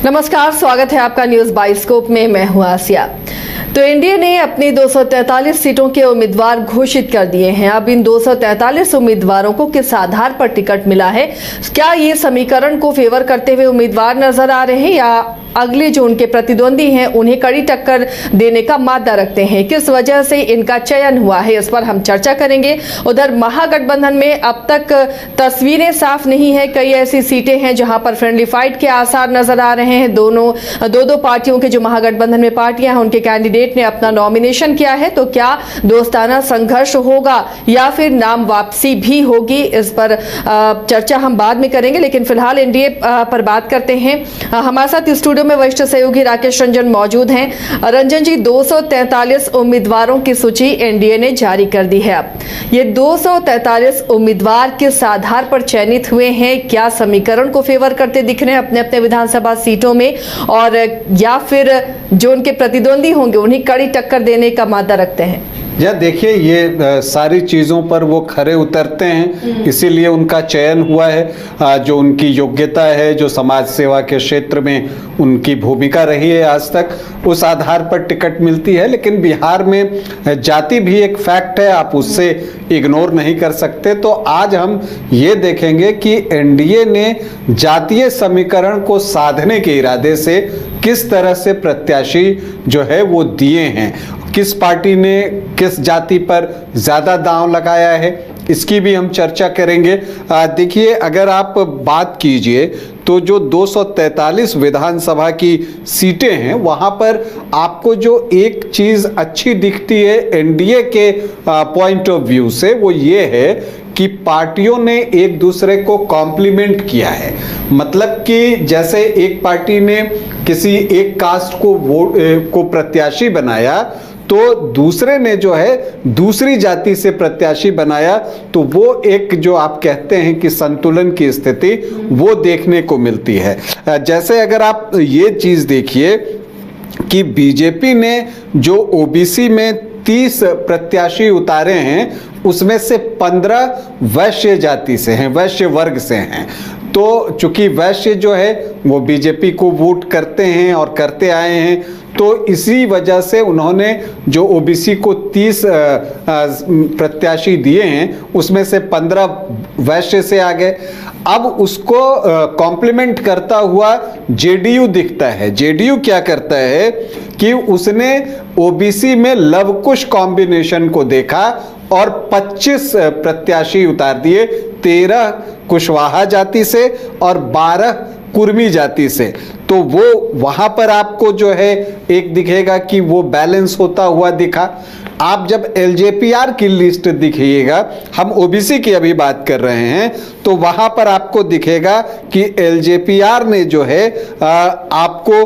नमस्कार, स्वागत है आपका न्यूज बाइस्कोप में। मैं हूं आसिया। तो एनडीए ने अपनी 243 सीटों के उम्मीदवार घोषित कर दिए हैं। अब इन 243 उम्मीदवारों को किस आधार पर टिकट मिला है? क्या ये समीकरण को फेवर करते हुए उम्मीदवार नजर आ रहे हैं या अगले जो उनके प्रतिद्वंदी हैं उन्हें कड़ी टक्कर देने का मादा रखते हैं? किस वजह से इनका चयन हुआ है, इस पर हम चर्चा करेंगे। उधर महागठबंधन में अब तक तस्वीरें साफ नहीं है। कई ऐसी सीटें हैं जहां पर फ्रेंडली फाइट के आसार नजर आ रहे हैं। दो पार्टियों के जो महागठबंधन में पार्टियां हैं उनके कैंडिडेट ने अपना नॉमिनेशन किया है। तो क्या दोस्ताना संघर्ष होगा या फिर नाम वापसी भी होगी, इस पर चर्चा हम बाद में करेंगे। लेकिन फिलहाल एनडीए पर बात करते हैं। हमारे साथ स्टूडियो में वरिष्ठ सहयोगी राकेश रंजन मौजूद हैं। रंजन जी, 243 उम्मीदवारों की सूची एनडीए ने जारी कर दी है। अब ये 243 उम्मीदवार किस आधार पर चयनित हुए हैं? क्या समीकरण को फेवर करते दिख रहे हैं अपने अपने विधानसभा सीटों में, और या फिर जो उनके प्रतिद्वंदी होंगे उन्हें कड़ी टक्कर देने का मादा रखते हैं? या देखिए, ये सारी चीज़ों पर वो खरे उतरते हैं, इसीलिए उनका चयन हुआ है। जो उनकी योग्यता है, जो समाज सेवा के क्षेत्र में उनकी भूमिका रही है आज तक, उस आधार पर टिकट मिलती है। लेकिन बिहार में जाति भी एक फैक्ट है, आप उससे इग्नोर नहीं कर सकते। तो आज हम ये देखेंगे कि एनडीए ने जातीय समीकरण को साधने के इरादे से किस तरह से प्रत्याशी जो है वो दिए हैं, किस पार्टी ने किस जाति पर ज़्यादा दांव लगाया है, इसकी भी हम चर्चा करेंगे। देखिए, अगर आप बात कीजिए तो जो 243 विधानसभा की सीटें हैं वहाँ पर आपको जो एक चीज़ अच्छी दिखती है एनडीए के पॉइंट ऑफ व्यू से, वो ये है कि पार्टियों ने एक दूसरे को कॉम्प्लीमेंट किया है। मतलब कि जैसे एक पार्टी ने किसी एक कास्ट को प्रत्याशी बनाया, तो दूसरे ने जो है दूसरी जाति से प्रत्याशी बनाया, तो वो एक जो आप कहते हैं कि संतुलन की स्थिति वो देखने को मिलती है। जैसे अगर आप ये चीज़ देखिए कि बीजेपी ने जो ओबीसी में 30 प्रत्याशी उतारे हैं, उसमें से 15 वैश्य जाति से हैं, वैश्य वर्ग से हैं। तो चूंकि वैश्य जो है वो बीजेपी को वोट करते हैं और करते आए हैं, तो इसी वजह से उन्होंने जो ओबीसी को 30 प्रत्याशी दिए हैं, उसमें से 15 वैश्य से आ गए। अब उसको कॉम्प्लीमेंट करता हुआ जेडीयू दिखता है। जेडीयू क्या करता है कि उसने ओबीसी में लव कुश कॉम्बिनेशन को देखा और 25 प्रत्याशी उतार दिए, 13 कुशवाहा जाति से और 12 कुर्मी जाति से। तो वो वहां पर आपको जो है एक दिखेगा कि वो बैलेंस होता हुआ दिखा। आप जब एलजेपीआर की लिस्ट दिखिएगा, हम ओबीसी की अभी बात कर रहे हैं, तो वहां पर आपको दिखेगा कि एलजेपीआर ने जो है आपको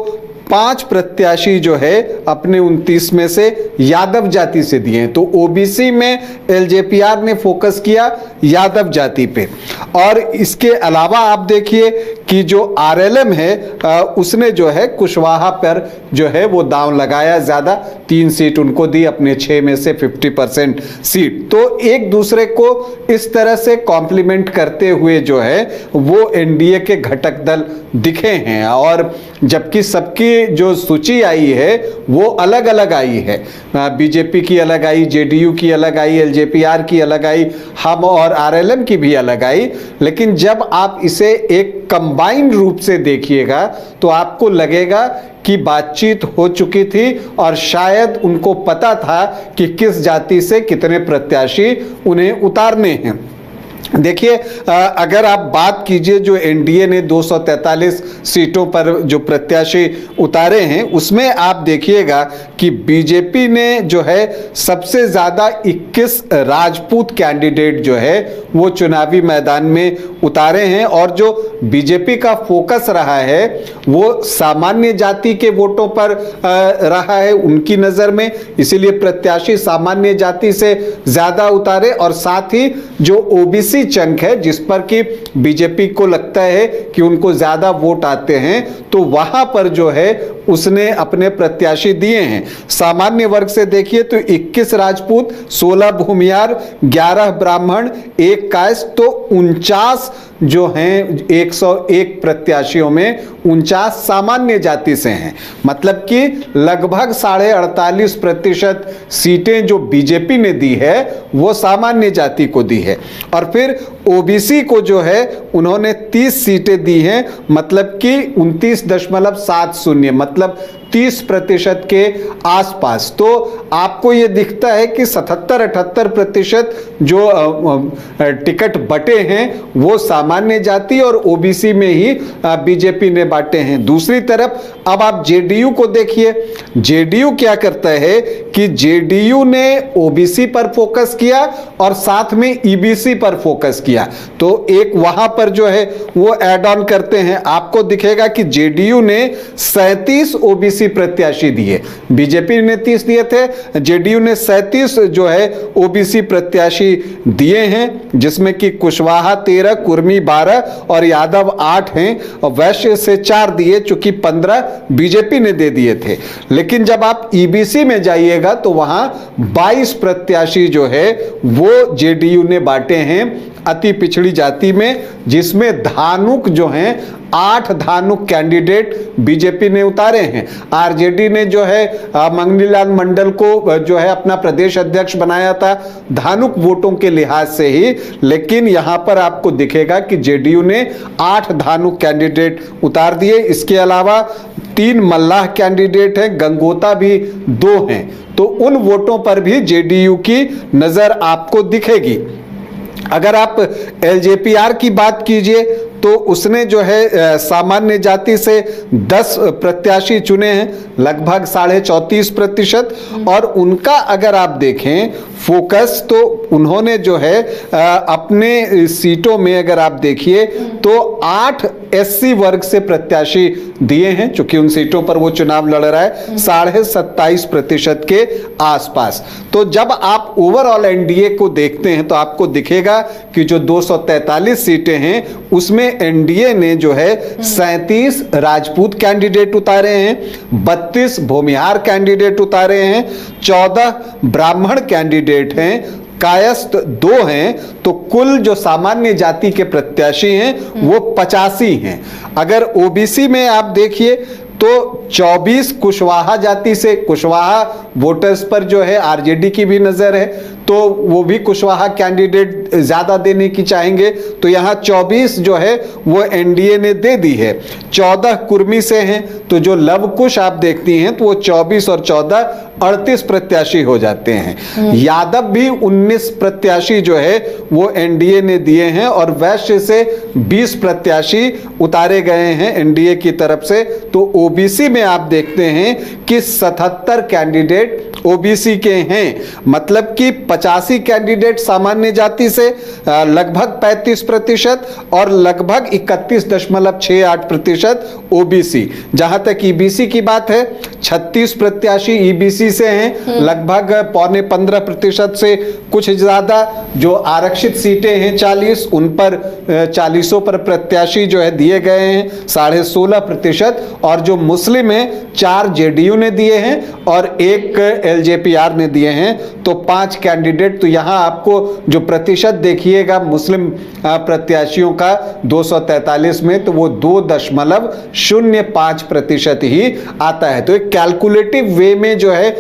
5 प्रत्याशी जो है अपने 29 में से यादव जाति से दिए हैं। तो ओबीसी में एलजेपीआर ने फोकस किया यादव जाति पे। और इसके अलावा आप देखिए कि जो आरएलएम है उसने जो है कुशवाहा पर जो है वो दांव लगाया, ज़्यादा 3 सीट उनको दी, अपने 6 में से 50% सीट। तो एक दूसरे को इस तरह से कॉम्प्लीमेंट करते हुए जो है वो एनडीए के घटक दल दिखे हैं। और जबकि सबकी जो सूची आई है वो अलग अलग आई है, बीजेपी की अलग आई, जेडीयू की अलग आई, एलजेपीआर की अलग आई, हम और आरएलएम की भी अलग आई। लेकिन जब आप इसे एक कंबाइंड रूप से देखिएगा तो आपको लगेगा कि बातचीत हो चुकी थी और शायद उनको पता था कि किस जाति से कितने प्रत्याशी उन्हें उतारने हैं। देखिए, अगर आप बात कीजिए जो एनडीए ने 243 सीटों पर जो प्रत्याशी उतारे हैं, उसमें आप देखिएगा कि बीजेपी ने जो है सबसे ज़्यादा 21 राजपूत कैंडिडेट जो है वो चुनावी मैदान में उतारे हैं। और जो बीजेपी का फोकस रहा है वो सामान्य जाति के वोटों पर रहा है उनकी नज़र में, इसीलिए प्रत्याशी सामान्य जाति से ज़्यादा उतारे। और साथ ही जो ओबीसी चंक है जिस पर कि बीजेपी को लगता है कि उनको ज्यादा वोट आते हैं, तो वहां पर जो है उसने अपने प्रत्याशी दिए हैं। सामान्य वर्ग से देखिए तो 21 राजपूत, 16 भूमियार, 11 ब्राह्मण, 1 कायस्थ, तो 49 जो हैं 101 प्रत्याशियों में 49 सामान्य जाति से हैं। मतलब कि लगभग 48.5% सीटें जो बीजेपी ने दी है वो सामान्य जाति को दी है। और फिर ओबीसी को जो है उन्होंने 30 सीटें दी हैं, मतलब कि 29.70, मतलब 30% के आसपास। तो आपको ये दिखता है कि 77-78% जो टिकट बटे हैं वो सामान्य जाति और ओबीसी में ही बीजेपी ने बांटे हैं। दूसरी तरफ अब आप जेडीयू को देखिए, जेडीयू क्या करता है कि जेडीयू ने ओबीसी पर फोकस किया और साथ में ईबीसी पर फोकस किया। तो एक वहां पर जो है वो ऐड ऑन करते हैं। आपको दिखेगा कि जेडीयू ने 37 ओबीसी प्रत्याशी दिए, बीजेपी ने 30 दिए थे, जेडीयू ने 37 जो है ओबीसी प्रत्याशी दिए हैं, जिसमें कि कुशवाहा 13, कुर्मी 12 और यादव 8 हैं, और वैश्य से 4 दिए, चूंकि 15 बीजेपी ने दे दिए थे। लेकिन जब आप ईबीसी में जाइएगा तो वहां 22 प्रत्याशी जो है वो जेडीयू ने बांटे हैं अति पिछड़ी जाति में, जिसमें धानुक जो हैं 8 धानुक कैंडिडेट बीजेपी ने उतारे हैं। आरजेडी ने जो है मंगनीलाल मंडल को जो है अपना प्रदेश अध्यक्ष बनाया था धानुक वोटों के लिहाज से ही, लेकिन यहां पर आपको दिखेगा कि जेडीयू ने 8 धानुक कैंडिडेट उतार दिए। इसके अलावा 3 मल्लाह कैंडिडेट हैं, गंगोता भी 2 हैं। तो उन वोटों पर भी जेडीयू की नजर आपको दिखेगी। अगर आप एलजेपीआर की बात कीजिए तो उसने जो है सामान्य जाति से 10 प्रत्याशी चुने हैं, लगभग 34.5%, और उनका अगर आप देखें फोकस तो उन्होंने जो है अपने सीटों में अगर आप देखिए तो 8 एससी वर्ग से प्रत्याशी दिए हैं, चूंकि उन सीटों पर वो चुनाव लड़ रहा है 27.5% के आसपास। तो जब आप ओवरऑल एनडीए को देखते हैं तो आपको दिखेगा कि जो 243 सीटें हैं उसमें एनडीए ने जो है 37 राजपूत कैंडिडेट उतारे हैं, 32 भूमिहार कैंडिडेट उतारे हैं, 14 ब्राह्मण कैंडिडेट हैं, कायस्थ 2 हैं। तो कुल जो सामान्य जाति के प्रत्याशी हैं वो 85 हैं। अगर ओबीसी में आप देखिए तो 24 कुशवाहा जाति से, कुशवाहा वोटर्स पर जो है आरजेडी की भी नजर है, तो वो भी कुशवाहा कैंडिडेट ज्यादा देने की चाहेंगे, तो यहाँ 24 जो है वो एनडीए ने दे दी है। 14 कुर्मी से हैं, तो जो लव कुश आप देखती हैं तो वो 24 और 14 38 प्रत्याशी हो जाते हैं। यादव भी 19 प्रत्याशी जो है वो एनडीए ने दिए हैं, और वैश्य से 20 प्रत्याशी उतारे गए हैं एनडीए की तरफ से। तो ओबीसी में आप देखते हैं कि 77 कैंडिडेट ओबीसी के हैं, मतलब कि 85 कैंडिडेट सामान्य जाति से, लगभग 35% और लगभग 31.68% ओबीसी। जहां तक ईबीसी की बात है 36 प्रत्याशी ईबीसी से हैं, लगभग 15.25% से कुछ ज्यादा। जो आरक्षित सीटें हैं 40, उन पर 40 पर प्रत्याशी जो है दिए गए हैं 16.5%, और जो मुस्लिम है 4 जेडीयू ने दिए हैं और 1 एलजेपीआर ने दिए हैं, तो 5 कैंडिडेट। तो यहां आपको जो प्रतिशत देखिएगा मुस्लिम प्रत्याशियों का 243 में, तो वो 2.05% ही आता है। तो एक कैलकुलेटिव वे में जो है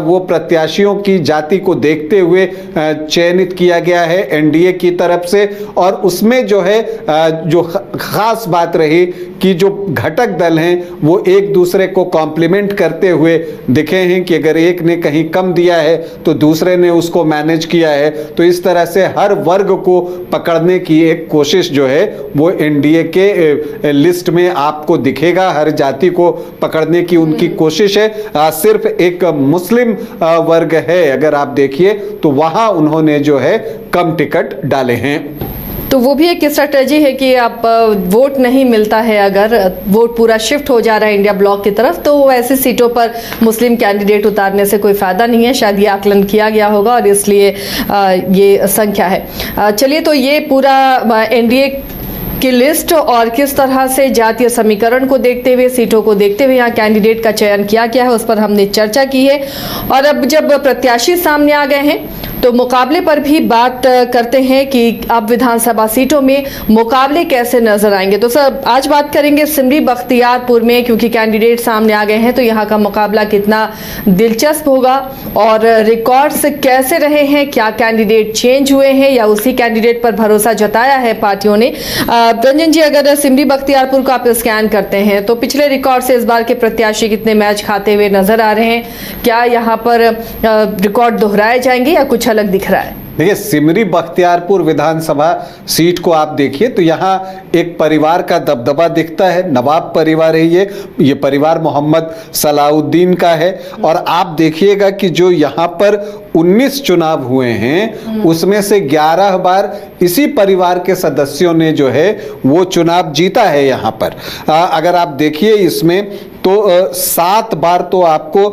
वो प्रत्याशियों की जाति को देखते हुए चयनित किया गया है एनडीए की तरफ से। और उसमें जो है जो खास बात रही कि जो घटक दल हैं वो एक दूसरे को कॉम्प्लीमेंट करते हुए दिखे हैं, कि अगर एक ने कहीं कम दिया है तो दूसरे ने उसको मैनेज किया है। तो इस तरह से हर वर्ग को पकड़ने की एक कोशिश जो है वो एनडीए के लिस्ट में आपको दिखेगा। हर जाति को पकड़ने की उनकी कोशिश है। सिर्फ एक मुस्लिम वर्ग है अगर आप देखिए तो वहां उन्होंने जो है कम टिकट डाले हैं। तो वो भी एक स्ट्रेटजी है कि आप वोट नहीं मिलता है, अगर वोट पूरा शिफ्ट हो जा रहा है इंडिया ब्लॉक की तरफ, तो ऐसी सीटों पर मुस्लिम कैंडिडेट उतारने से कोई फायदा नहीं है। शायद ये आकलन किया गया होगा और इसलिए ये संख्या है। चलिए, तो ये पूरा एनडीए की लिस्ट और किस तरह से जातीय समीकरण को देखते हुए, सीटों को देखते हुए यहाँ कैंडिडेट का चयन किया गया है, उस पर हमने चर्चा की है। और अब जब प्रत्याशी सामने आ गए हैं तो मुकाबले पर भी बात करते हैं कि अब विधानसभा सीटों में मुकाबले कैसे नजर आएंगे। तो सर आज बात करेंगे सिमरी बख्तियारपुर में, क्योंकि कैंडिडेट सामने आ गए हैं, तो यहाँ का मुकाबला कितना दिलचस्प होगा और रिकॉर्ड्स कैसे रहे हैं, क्या कैंडिडेट चेंज हुए हैं या उसी कैंडिडेट पर भरोसा जताया है पार्टियों ने। रंजन जी, अगर सिमरी बख्तियारपुर को आप स्कैन करते हैं तो पिछले रिकॉर्ड से इस बार के प्रत्याशी कितने मैच खाते हुए नजर आ रहे हैं? क्या यहाँ पर रिकॉर्ड दोहराए जाएंगे या कुछ अलग दिख रहा है? देखिए, सिमरी बख्तियारपुर विधानसभा सीट को आप देखिए तो यहाँ एक परिवार का दबदबा दिखता है। नवाब परिवार है ये परिवार मोहम्मद सलाउद्दीन का है। और आप देखिएगा कि जो यहाँ पर 19 चुनाव हुए हैं उसमें से 11 बार इसी परिवार के सदस्यों ने जो है वो चुनाव जीता है। यहाँ पर अगर आप देखिए इसमें तो 7 बार तो आपको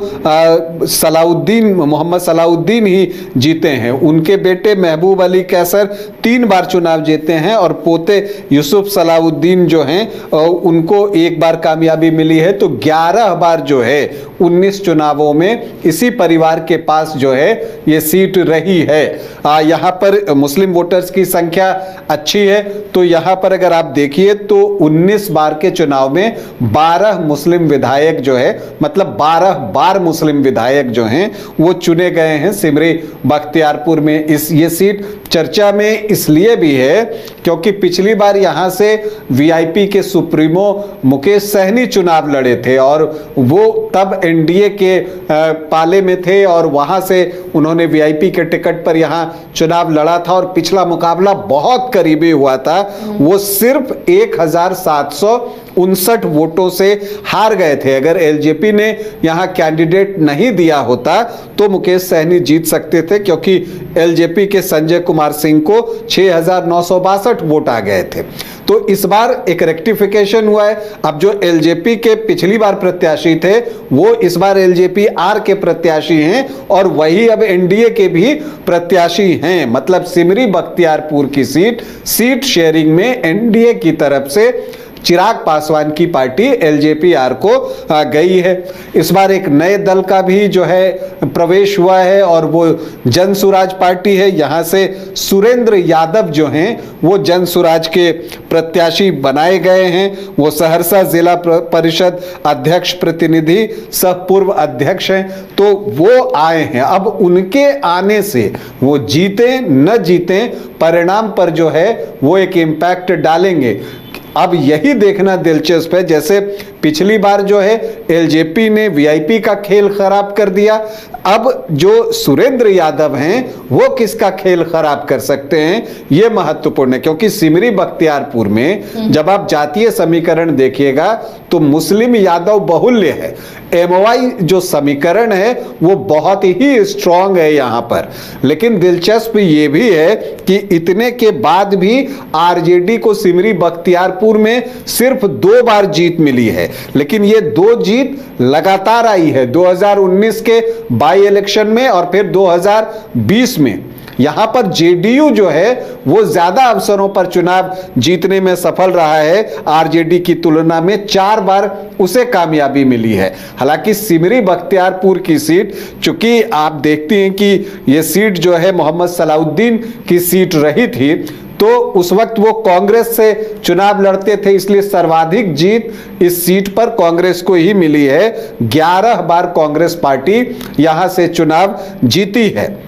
सलाउद्दीन मोहम्मद सलाउद्दीन ही जीते हैं। उनके बेटे महबूब अली कैसर 3 बार चुनाव जीते हैं और पोते यूसुफ सलाउद्दीन जो हैं उनको 1 बार कामयाबी मिली है। तो 11 बार जो है 19 चुनावों में इसी परिवार के पास जो है ये सीट रही है। यहाँ पर मुस्लिम वोटर्स की संख्या अच्छी है। तो यहाँ पर अगर आप देखिए तो 19 बार के चुनाव में 12 मुस्लिम विधायक जो है, मतलब 12 बार मुस्लिम विधायक जो हैं वो चुने गए हैं सिमरी बख्तियारपुर में। ये सीट चर्चा में इसलिए भी है क्योंकि पिछली बार यहां से वीआईपी के सुप्रीमो मुकेश सहनी चुनाव लड़े थे और वो तब एनडीए के पाले में थे और वहां से उन्होंने वीआईपी के टिकट पर यहां चुनाव लड़ा था और पिछला मुकाबला बहुत करीबी हुआ था। वो सिर्फ 1759 वोटों से हार गए थे। अगर एलजेपी ने यहां कैंडिडेट नहीं दिया होता तो मुकेश सहनी जीत सकते थे, क्योंकि एलजेपी के संजय कुमार सिंह को 6962 वोट आ गए थे। तो इस बार एक रेक्टिफिकेशन हुआ है। अब जो एलजेपी के पिछली बार प्रत्याशी थे वो इस बार एलजेपी आर के प्रत्याशी हैं और वही अब एनडीए के भी प्रत्याशी हैं। मतलब सिमरी बख्तियारपुर की सीट शेयरिंग में एनडीए की तरफ से चिराग पासवान की पार्टी एलजेपी आर को गई है। इस बार एक नए दल का भी जो है प्रवेश हुआ है और वो जन सुराज पार्टी है। यहाँ से सुरेंद्र यादव जो हैं वो जन सुराज के प्रत्याशी बनाए गए हैं। वो सहरसा जिला परिषद अध्यक्ष प्रतिनिधि सह पूर्व अध्यक्ष हैं। तो वो आए हैं। अब उनके आने से वो जीते न जीते परिणाम पर जो है वो एक इम्पैक्ट डालेंगे। अब यही देखना दिलचस्प है, जैसे पिछली बार जो है एलजेपी ने वीआईपी का खेल खराब कर दिया, अब जो सुरेंद्र यादव हैं वो किसका खेल खराब कर सकते हैं, ये महत्वपूर्ण है। क्योंकि सिमरी बख्तियारपुर में जब आप जातीय समीकरण देखिएगा तो मुस्लिम यादव बाहुल्य है। एमओआई जो समीकरण है वो बहुत ही स्ट्रांग है यहाँ पर। लेकिन दिलचस्प ये भी है कि इतने के बाद भी आरजेडी को सिमरी बख्तियारपुर में सिर्फ 2 बार जीत मिली है। लेकिन ये 2 जीत लगातार आई है, 2019 के बाई इलेक्शन में और फिर 2020 में। यहां पर जेडीयू जो है वो ज्यादा अवसरों पर चुनाव जीतने में सफल रहा है आरजेडी की तुलना में, 4 बार उसे कामयाबी मिली है। हालांकि सिमरी बख्तियारपुर की सीट, चूंकि आप देखते हैं कि ये सीट जो है मोहम्मद सलाउद्दीन की सीट रही थी, तो उस वक्त वो कांग्रेस से चुनाव लड़ते थे, इसलिए सर्वाधिक जीत इस सीट पर कांग्रेस को ही मिली है। 11 बार कांग्रेस पार्टी यहां से चुनाव जीती है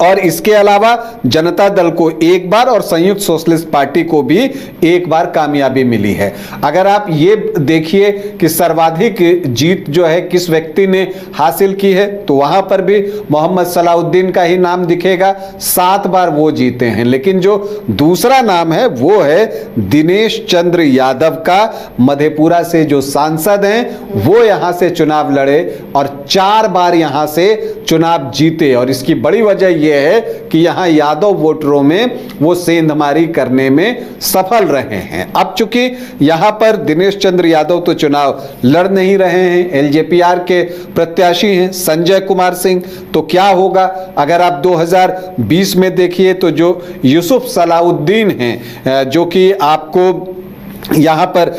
और इसके अलावा जनता दल को 1 बार और संयुक्त सोशलिस्ट पार्टी को भी 1 बार कामयाबी मिली है। अगर आप ये देखिए कि सर्वाधिक जीत जो है किस व्यक्ति ने हासिल की है, तो वहां पर भी मोहम्मद सलाउद्दीन का ही नाम दिखेगा, 7 बार वो जीते हैं। लेकिन जो दूसरा नाम है वो है दिनेश चंद्र यादव का। मधेपुरा से जो सांसद हैं वो यहां से चुनाव लड़े और 4 बार यहां से चुनाव जीते और इसकी बड़ी वजह यह है कि यहां यादव वोटरों में वो सेंधमारी करने में सफल रहे हैं। अब चूंकि यहां पर दिनेश चंद्र यादव तो चुनाव लड़ नहीं रहे हैं, एलजेपीआर के प्रत्याशी हैं संजय कुमार सिंह, तो क्या होगा अगर आप 2020 में देखिए तो जो यूसुफ सलाउद्दीन हैं जो कि आपको यहाँ पर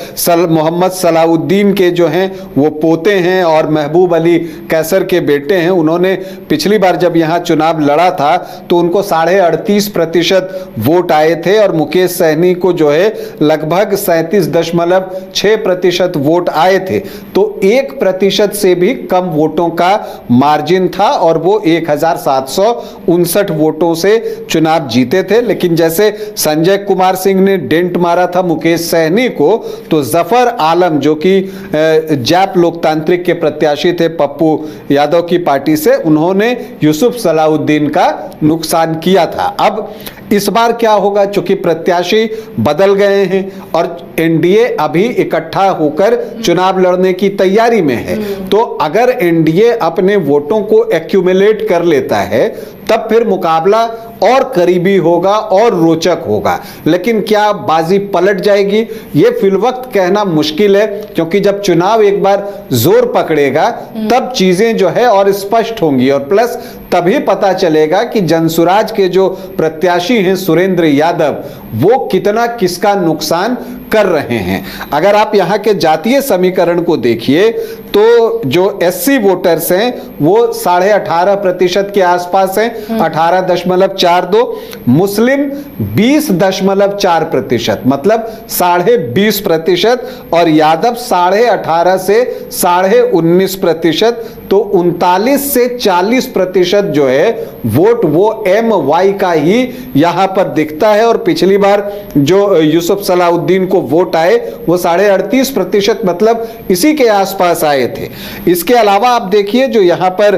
मोहम्मद सलाउद्दीन के जो हैं वो पोते हैं और महबूब अली कैसर के बेटे हैं। उन्होंने पिछली बार जब यहाँ चुनाव लड़ा था तो उनको 38.5% वोट आए थे और मुकेश सहनी को जो है लगभग 37.6% वोट आए थे। तो 1% से भी कम वोटों का मार्जिन था और वो 1759 वोटों से चुनाव जीते थे। लेकिन जैसे संजय कुमार सिंह ने डेंट मारा था मुकेश सहनी को, तो जफर आलम जो कि जैप लोकतांत्रिक के प्रत्याशी थे पप्पू यादव की पार्टी से, उन्होंने यूसुफ सलाउद्दीन का नुकसान किया था। अब इस बार क्या होगा, चूंकि प्रत्याशी बदल गए हैं और एनडीए अभी इकट्ठा होकर चुनाव लड़ने की तैयारी में है, तो अगर एनडीए अपने वोटों को एक्यूमुलेट कर लेता है तब फिर मुकाबला और करीबी होगा और रोचक होगा। लेकिन क्या बाजी पलट जाएगी, ये फिलवक्त कहना मुश्किल है, क्योंकि जब चुनाव एक बार जोर पकड़ेगा तब चीजें जो है और स्पष्ट होंगी और प्लस तभी पता चलेगा कि जनसुराज के जो प्रत्याशी हैं सुरेंद्र यादव वो कितना किसका नुकसान कर रहे हैं। अगर आप यहाँ के जातीय समीकरण को देखिए तो जो एससी वोटर्स हैं वो 18.5% के आसपास हैं, 18.42, मुस्लिम 20.4%, मतलब 20.5%, और यादव 18.5 से 19.5%। तो 39 से 40% जो है वोट वो MY का ही यहां पर दिखता है। और पिछली बार जो यूसुफ सलाउद्दीन को वोट आए वो 38.5%, मतलब इसी के आसपास आए थे। इसके अलावा आप देखिए जो यहां पर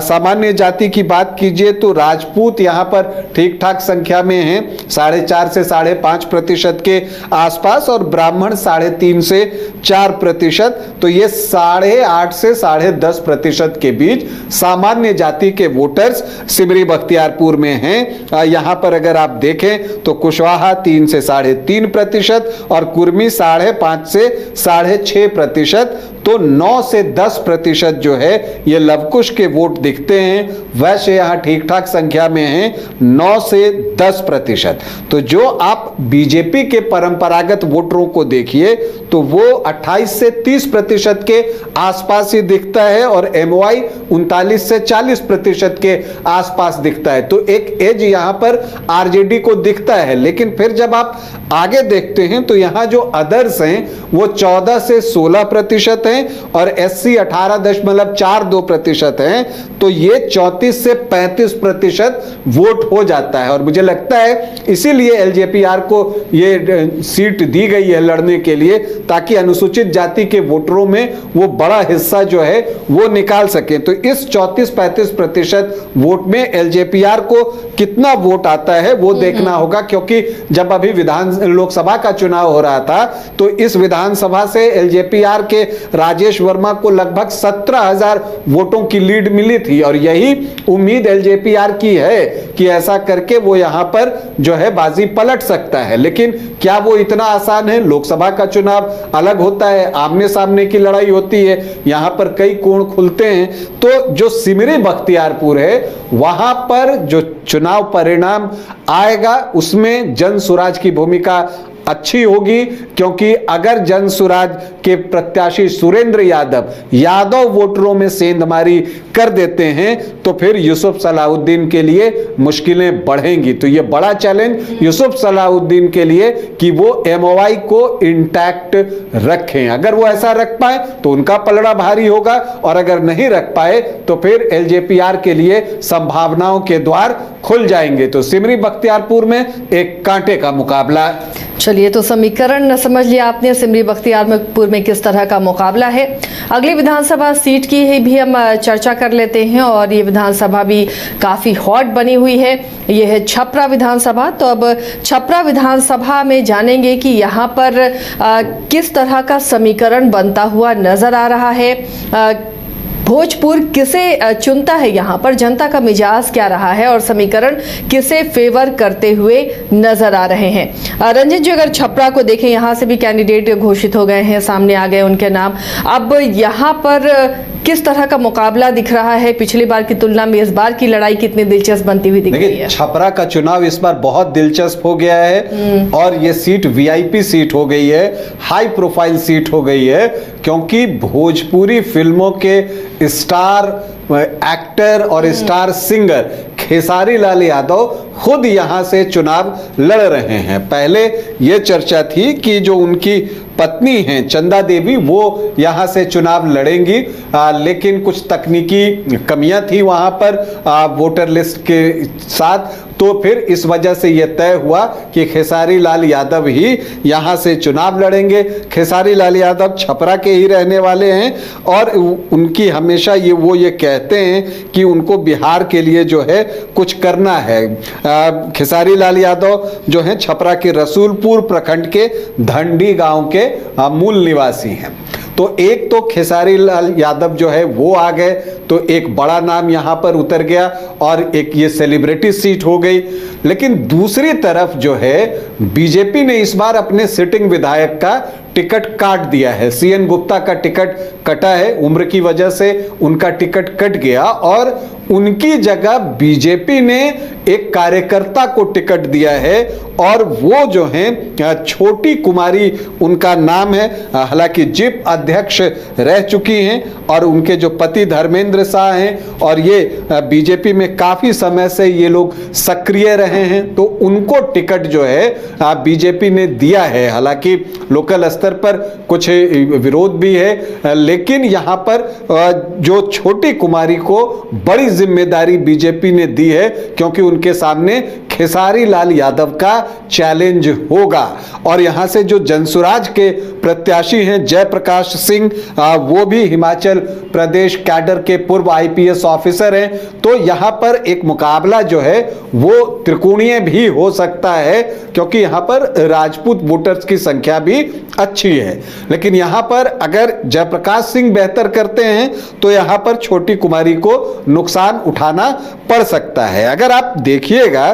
सामान्य जाति की बात कीजिए तो राजपूत यहां पर ठीक ठाक संख्या में हैं, 4.5 से 5.5% के आसपास, और ब्राह्मण 3.5 से 4%। तो ये 8.5 से 10.5% के बीच सामान्य जाति के वोटर्स सिमरी बख्तियारपुर में हैं। यहां पर अगर आप देखें तो कुशवाहा 3 से 3.5% और कुर्मी 5.5 से 6.5%। तो 9 से 10% जो है ये लवकुश के वोट दिखते हैं। वैसे यहां ठीक ठाक संख्या में हैं 9 से 10%। तो जो आप बीजेपी के परंपरागत वोटरों को देखिए तो वो 28 से 30% के आसपास ही दिखता है और MY 39 से 40% के आसपास दिखता है। तो एक एज यहां पर आरजेडी को दिखता है। लेकिन फिर जब आप आगे देखते हैं तो यहां जो अदर्स हैं वो 14 से 16% हैं और SC 18.42% हैं। तो ये 34 से 35% वोट हो जाता है। और मुझे लगता है इसीलिए LJPR को ये सीट दी गई है लड़ने के लिए, ताकि अनुसूचित जाति के वोटरों में वो बड़ा हिस्सा जो है वो निकाल सके। तो इस 34-35% वोट में LJPR को कितना वोट आता है वो देखना होगा, क्योंकि जब अभी लोकसभा का चुनाव हो रहा था तो इस विधानसभा से LJPR के राजेश वर्मा को लगभग 17,000 वोटों की लीड मिली थी और यही उम्मीद LJPR की है कि ऐसा करके वो यहां पर जो है बाजी पलट सकता है। लेकिन क्या वो इतना आसान है? लोकसभा का चुनाव अलग होता है, आमने सामने की लड़ाई होती है, यहां पर कई कोण खुलते हैं। तो जो सिमरी बख्तियारपुर है वहां पर जो चुनाव परिणाम आएगा उसमें जनसुराज की भूमिका अच्छी होगी, क्योंकि अगर जनसुराज के प्रत्याशी सुरेंद्र यादव वोटरों में सेंधमारी कर देते हैं तो फिर यूसुफ सलाउद्दीन के लिए मुश्किलें बढ़ेंगी। तो यह बड़ा चैलेंज यूसुफ सलाउद्दीन के लिए कि वो MY को इंटैक्ट रखें। अगर वो ऐसा रख पाए तो उनका पलड़ा भारी होगा, और अगर नहीं रख पाए तो फिर LJPR के लिए संभावनाओं के द्वार खुल जाएंगे। तो सिमरी बख्तियारपुर में एक कांटे का मुकाबला। चलिए, तो समीकरण समझ लिया आपने सिमरी बख्तियारपुर में किस तरह का मुकाबला है। अगली विधानसभा सीट की ही भी हम चर्चा कर लेते हैं और ये विधानसभा भी काफ़ी हॉट बनी हुई है। ये है छपरा विधानसभा। तो अब छपरा विधानसभा में जानेंगे कि यहाँ पर किस तरह का समीकरण बनता हुआ नजर आ रहा है। भोजपुर किसे चुनता है, यहाँ पर जनता का मिजाज क्या रहा है और समीकरण किसे फेवर करते हुए नजर आ रहे हैं। रंजित जी, अगर छपरा को देखें, यहाँ से भी कैंडिडेट घोषित हो गए हैं, सामने आ गए उनके नाम। अब यहाँ पर किस तरह का मुकाबला दिख रहा है? पिछली बार की तुलना में इस बार की लड़ाई कितनी दिलचस्प बनती हुई दिख रही है? छपरा का चुनाव इस बार बहुत दिलचस्प हो गया है और ये सीट वीआईपी सीट हो गई है, हाई प्रोफाइल सीट हो गई है, क्योंकि भोजपुरी फिल्मों के स्टार एक्टर और स्टार सिंगर खेसारी लाल यादव खुद यहां से चुनाव लड़ रहे हैं। पहले यह चर्चा थी कि जो उनकी पत्नी हैं चंदा देवी, वो यहां से चुनाव लड़ेंगी, लेकिन कुछ तकनीकी कमियां थी वहां पर वोटर लिस्ट के साथ, तो फिर इस वजह से यह तय हुआ कि खेसारी लाल यादव ही यहां से चुनाव लड़ेंगे। खेसारी लाल यादव छपरा के ही रहने वाले हैं और उनकी हमेशा ये कहते हैं कि उनको बिहार के लिए जो है कुछ करना है। खेसारी लाल यादव जो हैं छपरा के रसूलपुर प्रखंड के धंडी गांव के मूल निवासी हैं। तो एक तो खेसारी लाल यादव जो है वो आ गए, तो एक बड़ा नाम यहां पर उतर गया और एक ये सेलिब्रिटी सीट हो गई। लेकिन दूसरी तरफ जो है बीजेपी ने इस बार अपने सिटिंग विधायक का टिकट काट दिया है। सीएन गुप्ता का टिकट कटा है, उम्र की वजह से उनका टिकट कट गया और उनकी जगह बीजेपी ने एक कार्यकर्ता को टिकट दिया है और वो जो हैं छोटी कुमारी उनका नाम है। हालांकि जिप अध्यक्ष रह चुकी हैं और उनके जो पति धर्मेंद्र शाह हैं और ये बीजेपी में काफी समय से ये लोग सक्रिय रहे हैं, तो उनको टिकट जो है बीजेपी ने दिया है। हालांकि लोकल स्तर पर कुछ विरोध भी है, लेकिन यहां पर जो छोटी कुमारी को बड़ी जिम्मेदारी बीजेपी ने दी है, क्योंकि उनके सामने खेसारी लाल यादव का चैलेंज होगा। और यहां से जो जनसुराज के प्रत्याशी हैं जयप्रकाश सिंह, वो भी हिमाचल प्रदेश कैडर के पूर्व आईपीएस ऑफिसर हैं, तो यहां पर एक मुकाबला जो है वो त्रिकोणीय भी हो सकता है, क्योंकि यहां पर राजपूत वोटर्स की संख्या भी अच्छी है। लेकिन यहां पर अगर जयप्रकाश सिंह बेहतर करते हैं तो यहां पर छोटी कुमारी को नुकसान उठाना पड़ सकता है। अगर आप देखिएगा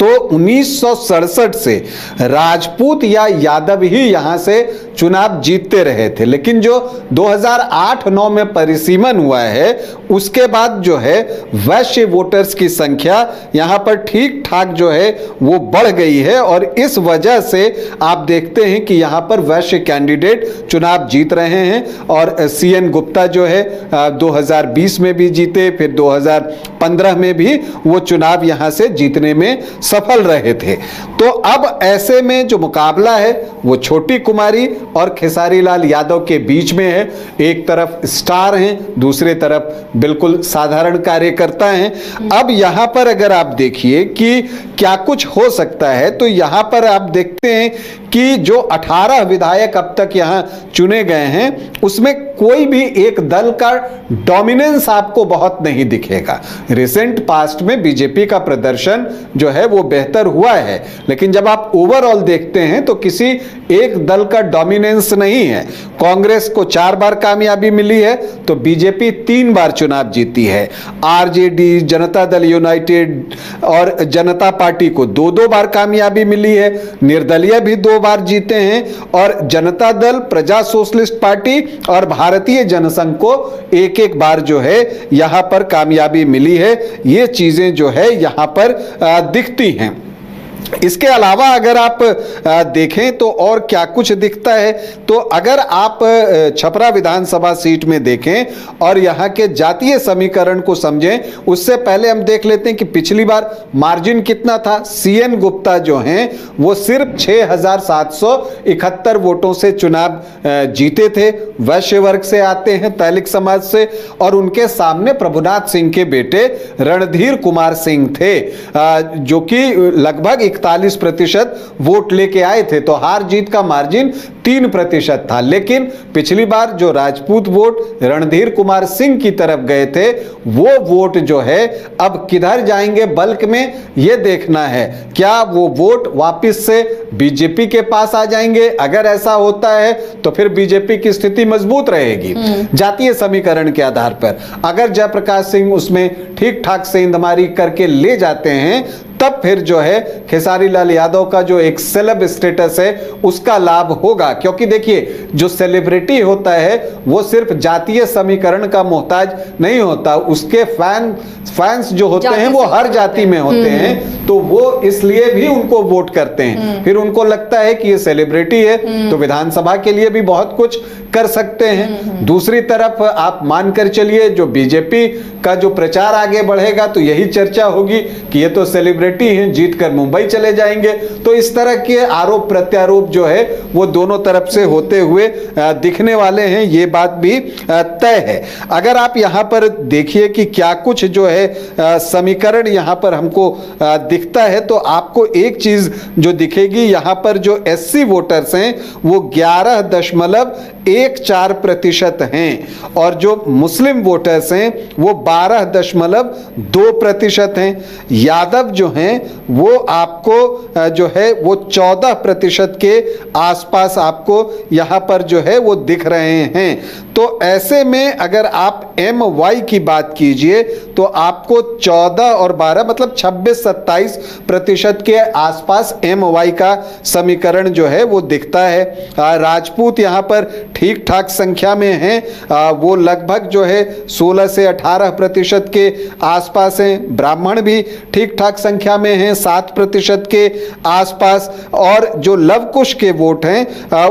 तो 1967 से राजपूत या यादव ही यहां से चुनाव जीतते रहे थे, लेकिन जो 2008-9 में परिसीमन हुआ है उसके बाद जो है वैश्य वोटर्स की संख्या यहां पर ठीक ठाक जो है वो बढ़ गई है और इस वजह से आप देखते हैं कि यहां पर वैश्य कैंडिडेट चुनाव जीत रहे हैं। और सीएन गुप्ता जो है 2020 में भी जीते, फिर 2015 में भी वो चुनाव यहां से जीतने में सफल रहे थे। तो अब ऐसे में जो मुकाबला है वो छोटी कुमारी और खेसारी लाल यादव के बीच में है। एक तरफ स्टार हैं, दूसरे तरफ बिल्कुल साधारण कार्यकर्ता हैं। अब यहां पर अगर आप देखिए कि क्या कुछ हो सकता है, तो यहां पर आप देखते हैं कि जो 18 विधायक अब तक यहां चुने गए हैं उसमें कोई भी एक दल का डोमिनेंस आपको बहुत नहीं दिखेगा। रिसेंट पास्ट में बीजेपी का प्रदर्शन जो है वो बेहतर हुआ है, लेकिन जब आप ओवरऑल देखते हैं तो किसी एक दल का डोमिनेंस नहीं है। कांग्रेस को 4 बार कामयाबी मिली है तो बीजेपी 3 बार चुनाव जीती है। आरजेडी, जनता दल यूनाइटेड और जनता पार्टी को 2-2 बार कामयाबी मिली है। निर्दलीय भी 2 बार जीते हैं और जनता दल, प्रजा सोशलिस्ट पार्टी और भारतीय जनसंघ को 1-1 बार जो है यहां पर कामयाबी मिली है। ये चीजें जो है यहां पर दिखती हैं। इसके अलावा अगर आप देखें तो और क्या कुछ दिखता है, तो अगर आप छपरा विधानसभा सीट में देखें और यहाँ के जातीय समीकरण को समझें, उससे पहले हम देख लेते हैं कि पिछली बार मार्जिन कितना था। सीएन गुप्ता जो हैं वो सिर्फ 6,771 वोटों से चुनाव जीते थे। वैश्य वर्ग से आते हैं, तैलिक समाज से, और उनके सामने प्रभुनाथ सिंह के बेटे रणधीर कुमार सिंह थे, जो कि लगभग 41% वोट लेके आए थे, तो हार जीत का मार्जिन 3% था। लेकिन पिछली बार जो राजपूत वोट रणधीर कुमार सिंह की तरफ गए थे, वो वोट जो है अब किधर जाएंगे बल्क में, ये देखना है। क्या वो वोट वापस से बीजेपी के पास आ जाएंगे? अगर ऐसा होता है तो फिर बीजेपी की स्थिति मजबूत रहेगी जातीय समीकरण के आधार पर। अगर जयप्रकाश सिंह उसमें ठीक ठाक सेंधमारी करके ले जाते हैं, तब फिर जो है खेसारी लाल यादव का जो एक सेलेब स्टेटस है उसका लाभ होगा। क्योंकि देखिए, जो सेलिब्रिटी होता है वो सिर्फ जातीय समीकरण का मोहताज नहीं होता, उसके फैंस जो होते हैं वो हर जाति में होते हैं, तो वो इसलिए भी उनको वोट करते हैं। फिर उनको लगता है कि ये सेलिब्रिटी है तो विधानसभा के लिए भी बहुत कुछ कर सकते हैं। दूसरी तरफ आप मानकर चलिए, जो बीजेपी का जो प्रचार आगे बढ़ेगा तो यही चर्चा होगी कि ये तो सेलिब्रिटी हैं, जीतकर मुंबई चले जाएंगे। तो इस तरह के आरोप प्रत्यारोप जो है वो दोनों तरफ से होते हुए दिखने वाले हैं, ये बात भी तय है। अगर आप यहां पर देखिए कि क्या कुछ जो है समीकरण यहां पर हमको दिखता है, तो आपको एक चीज जो दिखेगी, यहां पर जो एससी वोटर्स हैं वो 11.14% हैं और जो मुस्लिम वोटर्स हैं वो 12.2% हैं। यादव जो हैं वो आपको जो है वो 14% के आसपास आपको यहां पर जो है वो दिख रहे हैं। तो ऐसे में अगर आप MY की बात कीजिए तो आपको 14 और 12 मतलब 26-27% के आसपास MY का समीकरण जो है वो दिखता है। राजपूत यहां पर ठीक ठाक संख्या में हैं, वो लगभग जो है 16 से 18% के आसपास हैं। ब्राह्मण भी ठीक ठाक संख्या में हैं, 7% के आसपास। और जो लवकुश के वोट हैं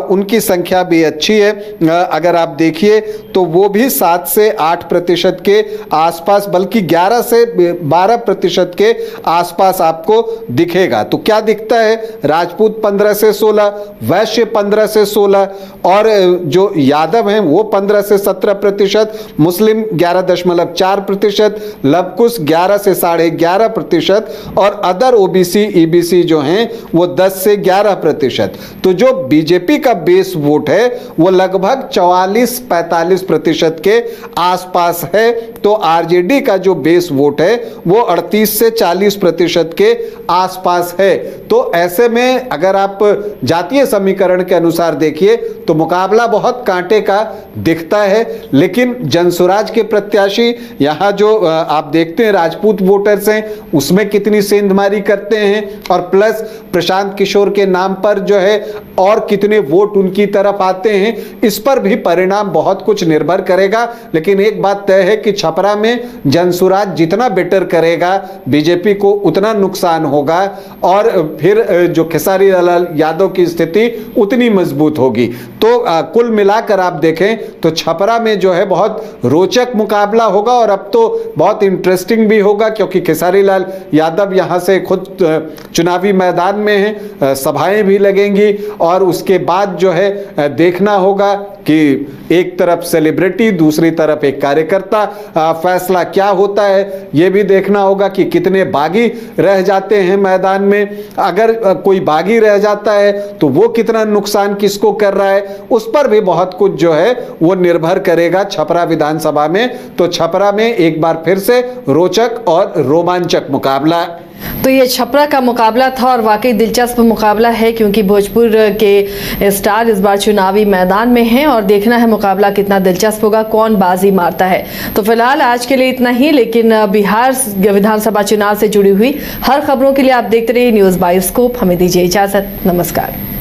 उनकी संख्या भी अच्छी है। अगर आप देखिए तो वो भी 7 से 8% के आसपास, बल्कि 11 से 12% के आसपास आपको दिखेगा। तो क्या दिखता है? राजपूत 15 से 16, वैश्य 15 से 16 और जो यादव हैं वो 15 से 17%, मुस्लिम 11.4%, लवकुश 11 से 11.5% और अदर OBC EBC जो हैं वो 10 से 11%। तो जो बीजेपी का बेस वोट है वो लगभग 44-45% के आसपास है। तो आरजेडी का जो बेस वोट है वो 38 से 40% के आसपास है। तो ऐसे में अगर आप जातीय समीकरण के अनुसार देखिए तो मुकाबला बहुत कांटे का दिखता है। लेकिन जनसुराज के प्रत्याशी यहां जो आप देखते हैं राजपूत वोटर्स हैं उसमें कितनी सेंधमारी करते हैं, और प्लस प्रशांत किशोर के नाम पर जो है और कितने वोट उनकी तरफ आते हैं, इस पर भी परिणाम बहुत कुछ निर्भर करेगा। लेकिन एक बात तय है कि छपरा में जनसुराज जितना बेटर करेगा बीजेपी को उतना नुकसान होगा, और फिर जो खेसारी लाल यादव की स्थिति उतनी मजबूत होगी। तो कुल मिलाकर आप देखें तो छपरा में जो है बहुत रोचक मुकाबला होगा, और अब तो बहुत इंटरेस्टिंग भी होगा क्योंकि खेसारी लाल यादव यहां से खुद चुनावी मैदान में हैं, सभाएं भी लगेंगी, और उसके बाद जो है देखना होगा कि एक तरफ सेलिब्रिटी दूसरी तरफ एक कार्यकर्ता, फैसला क्या होता है ये भी देखना होगा कि कितने बागी रह जाते हैं मैदान में। अगर कोई बागी रह जाता है तो वो कितना नुकसान किसको कर रहा है, उस पर भी बहुत कुछ जो है वो निर्भर करेगा छपरा विधानसभा में। तो छपरा में एक बार फिर से रोचक और रोमांचक मुकाबला। तो ये छपरा का मुकाबला था और वाकई दिलचस्प मुकाबला है, क्योंकि भोजपुर के स्टार इस बार चुनावी मैदान में हैं और देखना है मुकाबला कितना दिलचस्प होगा, कौन बाजी मारता है। तो फिलहाल आज के लिए इतना ही, लेकिन बिहार विधानसभा चुनाव से जुड़ी हुई हर खबरों के लिए आप देखते रहिए न्यूज़ बाइस्कोप। हमें दीजिए इजाजत, नमस्कार।